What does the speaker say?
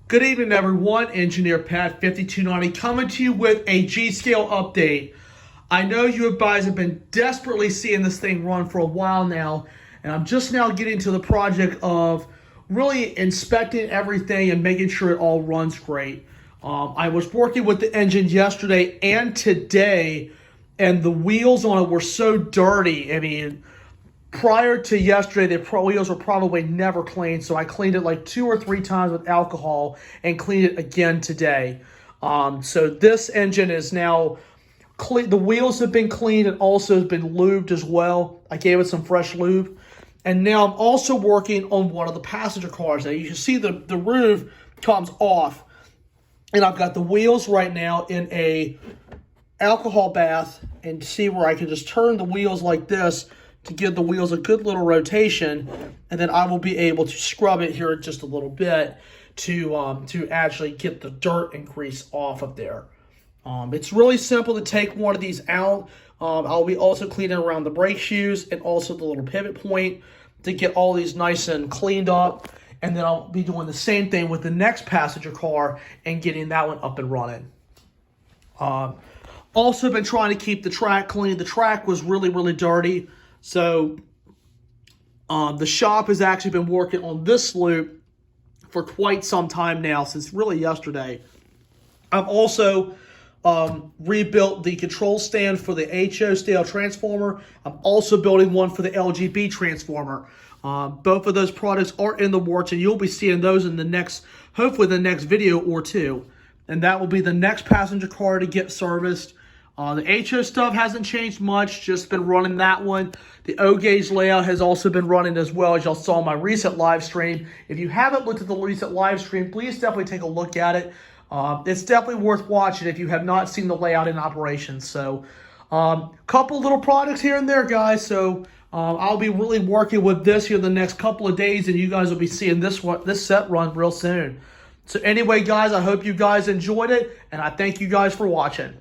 Good evening, everyone. Engineer Pat 5290 coming to you with a G-Scale update. I know you guys have been desperately seeing this thing run for a while now, and I'm just now getting to the project of really inspecting everything and making sure it all runs great. I was working with the engine yesterday and today, and the wheels on it were so dirty. I mean, prior to yesterday, the wheels were probably never cleaned, so I cleaned it like 2 or 3 times with alcohol and cleaned it again today. So this engine is now clean. The wheels have been cleaned and also has been lubed as well. I gave it some fresh lube. And now I'm also working on one of the passenger cars. Now you can see the roof comes off. And I've got the wheels right now in a alcohol bath, and see where I can just turn the wheels like this to give the wheels a good little rotation, and then I will be able to scrub it here in just a little bit to actually get the dirt and grease off of there. It's really simple to take one of these out. I'll be also cleaning around the brake shoes and also the little pivot point to get all these nice and cleaned up. And then I'll be doing the same thing with the next passenger car and getting that one up and running. Also been trying to keep the track clean. The track was really, really dirty. So the shop has actually been working on this loop for quite some time now, since really yesterday. I've also rebuilt the control stand for the HO style transformer. I'm also building one for the LGB transformer. Both of those products are in the works, and you'll be seeing those in the next, hopefully the next video or two. And that will be the next passenger car to get serviced. The HO stuff hasn't changed much, just been running that one. The O-gauge layout has also been running as well, as y'all saw in my recent live stream. If you haven't looked at the recent live stream, please definitely take a look at it. It's definitely worth watching if you have not seen the layout in operation. So, couple little products here and there, guys. So, I'll be really working with this here the next couple of days, and you guys will be seeing this set run real soon. So anyway, guys, I hope you guys enjoyed it, and I thank you guys for watching.